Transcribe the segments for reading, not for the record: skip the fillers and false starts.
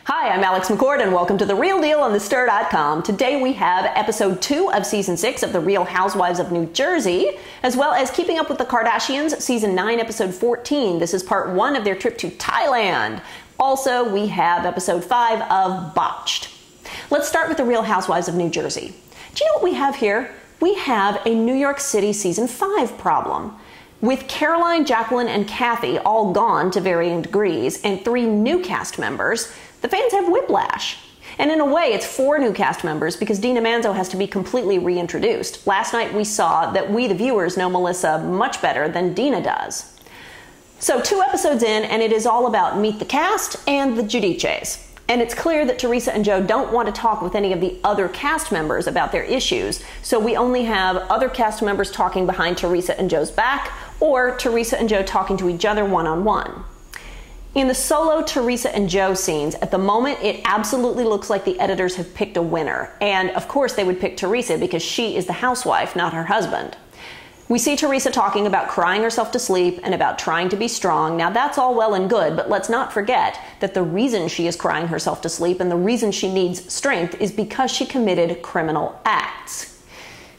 Hi, I'm Alex McCord and welcome to The Real Deal on TheStir.com. Today we have episode 2 of season 6 of The Real Housewives of New Jersey, as well as Keeping Up with the Kardashians, season 9, episode 14. This is part 1 of their trip to Thailand. Also, we have episode 5 of Botched. Let's start with The Real Housewives of New Jersey. Do you know what we have here? We have a New York City season 5 problem. With Caroline, Jacqueline, and Kathy all gone to varying degrees, and 3 new cast members, the fans have whiplash. And in a way, it's 4 new cast members because Dina Manzo has to be completely reintroduced. Last night we saw that we, the viewers, know Melissa much better than Dina does. So 2 episodes in, and it is all about Meet the Cast and the Giudices. And it's clear that Teresa and Joe don't want to talk with any of the other cast members about their issues, so we only have other cast members talking behind Teresa and Joe's back, or Teresa and Joe talking to each other one-on-one. In the solo Teresa and Joe scenes, at the moment, it absolutely looks like the editors have picked a winner. And of course they would pick Teresa because she is the housewife, not her husband. We see Teresa talking about crying herself to sleep and about trying to be strong. Now that's all well and good, but let's not forget that the reason she is crying herself to sleep and the reason she needs strength is because she committed criminal acts.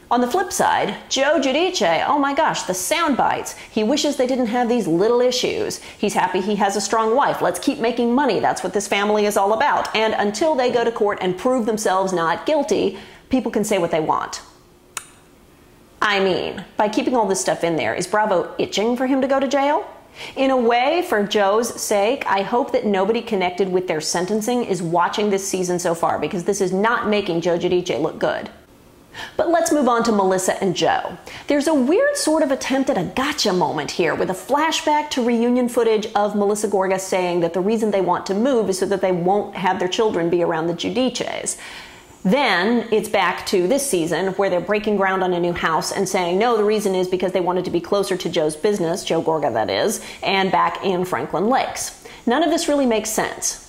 On the flip side, Joe Giudice, oh my gosh, the sound bites. He wishes they didn't have these little issues. He's happy he has a strong wife. Let's keep making money. That's what this family is all about. And until they go to court and prove themselves not guilty, people can say what they want. I mean, by keeping all this stuff in there, is Bravo itching for him to go to jail? In a way, for Joe's sake, I hope that nobody connected with their sentencing is watching this season so far, because this is not making Joe Giudice look good. But let's move on to Melissa and Joe. There's a weird sort of attempt at a gotcha moment here with a flashback to reunion footage of Melissa Gorga saying that the reason they want to move is so that they won't have their children be around the Giudices. Then it's back to this season where they're breaking ground on a new house and saying, no, the reason is because they wanted to be closer to Joe's business, Joe Gorga that is, and back in Franklin Lakes. None of this really makes sense.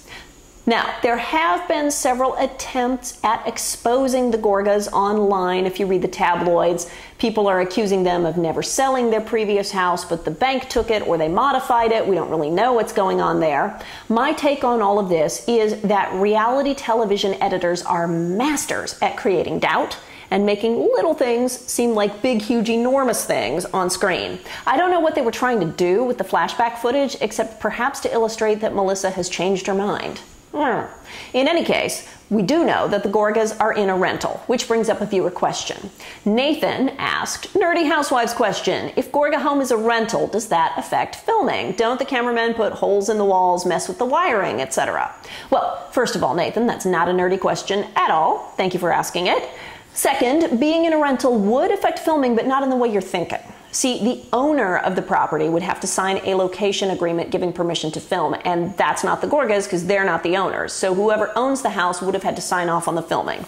Now, there have been several attempts at exposing the Gorgas online. If you read the tabloids, people are accusing them of never selling their previous house, but the bank took it or they modified it. We don't really know what's going on there. My take on all of this is that reality television editors are masters at creating doubt and making little things seem like big, huge, enormous things on screen. I don't know what they were trying to do with the flashback footage, except perhaps to illustrate that Melissa has changed her mind. In any case, we do know that the Gorgas are in a rental, which brings up a viewer question. Nathan asked, nerdy housewives question, if Gorga home is a rental, does that affect filming? Don't the cameramen put holes in the walls, mess with the wiring, etc.? Well, first of all, Nathan, that's not a nerdy question at all. Thank you for asking it. Second, being in a rental would affect filming, but not in the way you're thinking. See, the owner of the property would have to sign a location agreement giving permission to film, and that's not the Gorgas because they're not the owners. So whoever owns the house would have had to sign off on the filming.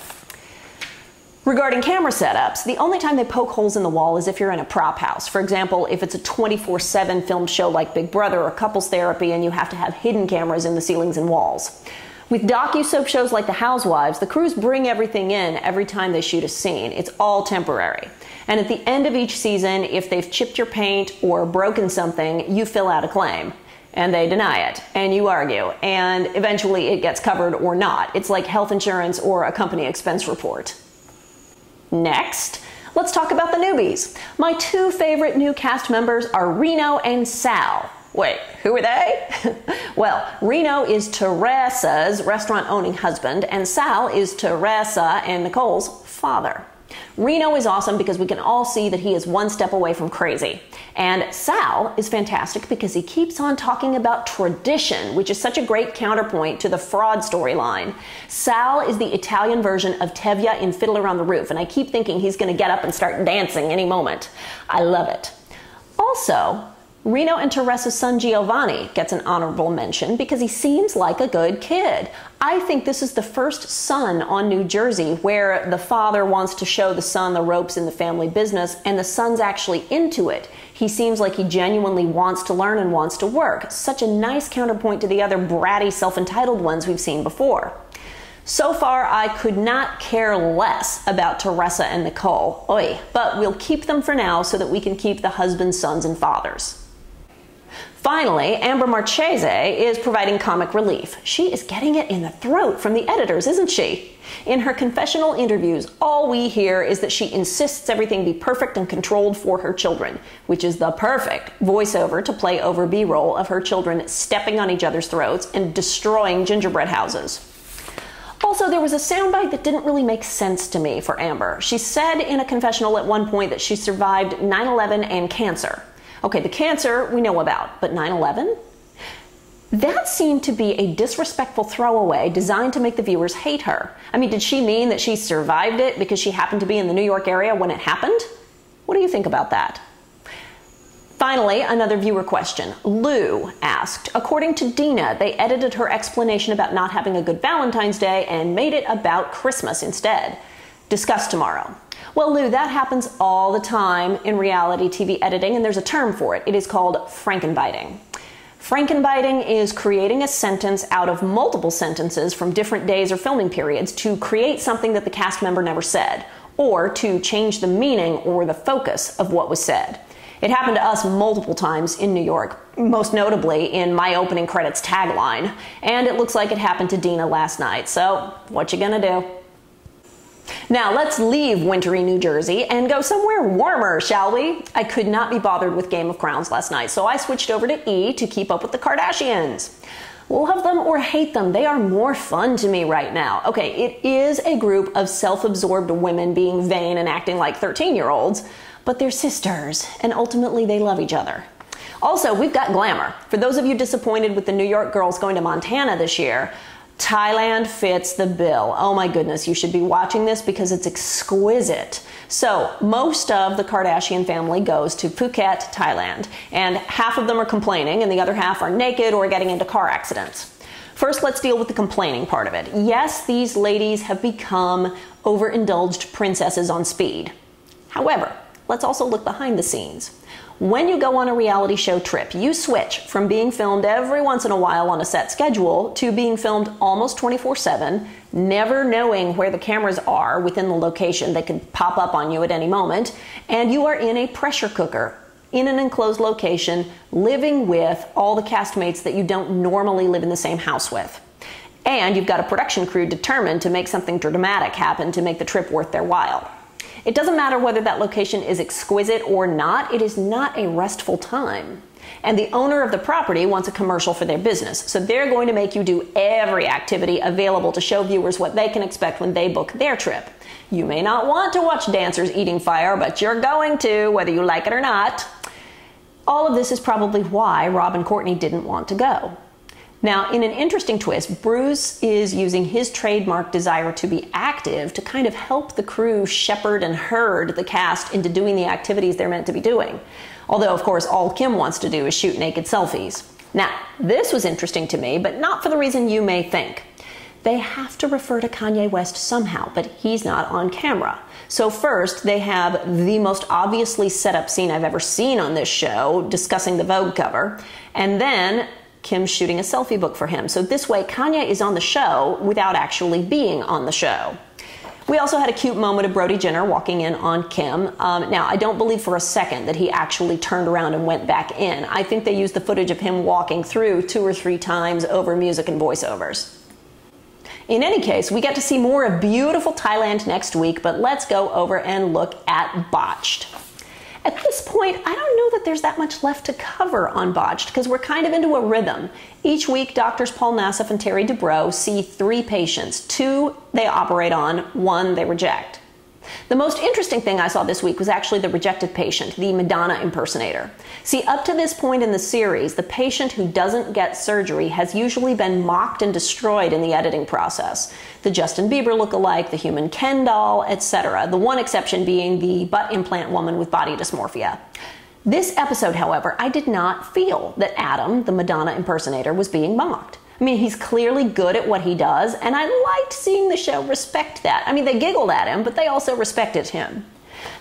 Regarding camera setups, the only time they poke holes in the wall is if you're in a prop house. For example, if it's a 24/7 filmed show like Big Brother or Couples Therapy and you have to have hidden cameras in the ceilings and walls. With docu-soap shows like The Housewives, the crews bring everything in every time they shoot a scene. It's all temporary. And at the end of each season, if they've chipped your paint or broken something, you fill out a claim. And they deny it. And you argue. And eventually it gets covered or not. It's like health insurance or a company expense report. Next, let's talk about the newbies. My 2 favorite new cast members are Reno and Sal. Wait, who are they? Well, Reno is Teresa's restaurant-owning husband, and Sal is Teresa and Nicole's father. Reno is awesome because we can all see that he is one step away from crazy. And Sal is fantastic because he keeps on talking about tradition, which is such a great counterpoint to the fraud storyline. Sal is the Italian version of Tevye in Fiddler on the Roof, and I keep thinking he's going to get up and start dancing any moment. I love it. Also, Reno and Teresa's son Giovanni gets an honorable mention because he seems like a good kid. I think this is the first son on New Jersey where the father wants to show the son the ropes in the family business and the son's actually into it. He seems like he genuinely wants to learn and wants to work. Such a nice counterpoint to the other bratty, self-entitled ones we've seen before. So far, I could not care less about Teresa and Nicole. Oy, but we'll keep them for now so that we can keep the husbands, sons, and fathers. Finally, Amber Marchese is providing comic relief. She is getting it in the throat from the editors, isn't she? In her confessional interviews, all we hear is that she insists everything be perfect and controlled for her children, which is the perfect voiceover to play over B-roll of her children stepping on each other's throats and destroying gingerbread houses. Also, there was a soundbite that didn't really make sense to me for Amber. She said in a confessional at one point that she survived 9/11 and cancer. Okay, the cancer we know about, but 9/11? That seemed to be a disrespectful throwaway designed to make the viewers hate her. I mean, did she mean that she survived it because she happened to be in the New York area when it happened? What do you think about that? Finally, another viewer question. Lou asked, according to Dina, they edited her explanation about not having a good Valentine's Day and made it about Christmas instead. Discuss tomorrow. Well, Lou, that happens all the time in reality TV editing, and there's a term for it. It is called frankenbiting. Frankenbiting is creating a sentence out of multiple sentences from different days or filming periods to create something that the cast member never said, or to change the meaning or the focus of what was said. It happened to us multiple times in New York, most notably in my opening credits tagline, and it looks like it happened to Dina last night, so what you gonna do? Now let's leave wintry New Jersey and go somewhere warmer, shall we? I could not be bothered with Game of Crowns last night, so I switched over to E to keep up with the Kardashians. Love them or hate them, they are more fun to me right now. Okay, it is a group of self-absorbed women being vain and acting like 13-year-olds, but they're sisters, and ultimately they love each other. Also, we've got glamour. For those of you disappointed with the New York girls going to Montana this year, Thailand fits the bill. Oh my goodness, you should be watching this because it's exquisite. So, most of the Kardashian family goes to Phuket, Thailand, and half of them are complaining and the other half are naked or getting into car accidents. First, let's deal with the complaining part of it. Yes, these ladies have become overindulged princesses on speed. However, let's also look behind the scenes. When you go on a reality show trip, you switch from being filmed every once in a while on a set schedule to being filmed almost 24/7, never knowing where the cameras are within the location. They could pop up on you at any moment, and you are in a pressure cooker in an enclosed location, living with all the castmates that you don't normally live in the same house with. And you've got a production crew determined to make something dramatic happen to make the trip worth their while. It doesn't matter whether that location is exquisite or not, it is not a restful time. And the owner of the property wants a commercial for their business, so they're going to make you do every activity available to show viewers what they can expect when they book their trip. You may not want to watch dancers eating fire, but you're going to, whether you like it or not. All of this is probably why Rob and Kourtney didn't want to go. Now, in an interesting twist, Bruce is using his trademark desire to be active to kind of help the crew shepherd and herd the cast into doing the activities they're meant to be doing. Although, of course, all Kim wants to do is shoot naked selfies. Now, this was interesting to me, but not for the reason you may think. They have to refer to Kanye West somehow, but he's not on camera. So first, they have the most obviously set up scene I've ever seen on this show, discussing the Vogue cover, and then Kim's shooting a selfie book for him. So this way, Kanye is on the show without actually being on the show. We also had a cute moment of Brody Jenner walking in on Kim. Now, I don't believe for a second that he actually turned around and went back in. I think they used the footage of him walking through 2 or 3 times over music and voiceovers. In any case, we get to see more of beautiful Thailand next week, but let's go over and look at Botched. At this point, I don't know that there's that much left to cover on Botched because we're kind of into a rhythm. Each week, doctors Paul Nassif and Terry Dubrow see 3 patients. 2 they operate on, 1 they reject. The most interesting thing I saw this week was actually the rejected patient, the Madonna impersonator. See, up to this point in the series, the patient who doesn't get surgery has usually been mocked and destroyed in the editing process. The Justin Bieber look-alike, the human Ken doll, etc. The one exception being the butt implant woman with body dysmorphia. This episode, however, I did not feel that Adam, the Madonna impersonator, was being mocked. I mean, he's clearly good at what he does, and I liked seeing the show respect that. I mean, they giggled at him, but they also respected him.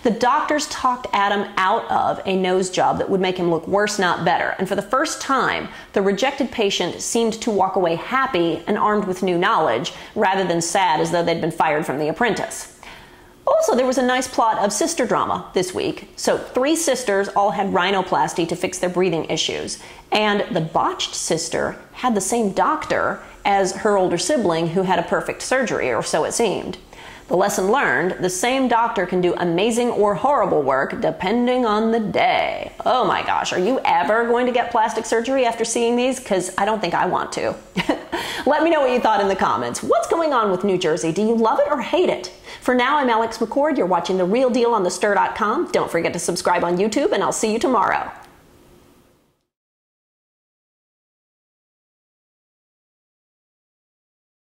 The doctors talked Adam out of a nose job that would make him look worse, not better. And for the first time, the rejected patient seemed to walk away happy and armed with new knowledge, rather than sad as though they'd been fired from The Apprentice. Also, there was a nice plot of sister drama this week. So 3 sisters all had rhinoplasty to fix their breathing issues. And the Botched sister had the same doctor as her older sibling who had a perfect surgery, or so it seemed. The lesson learned, the same doctor can do amazing or horrible work depending on the day. Oh my gosh, are you ever going to get plastic surgery after seeing these? Because I don't think I want to. Let me know what you thought in the comments. What's going on with New Jersey? Do you love it or hate it? For now, I'm Alex McCord. You're watching The Real Deal on thestir.com. Don't forget to subscribe on YouTube, and I'll see you tomorrow.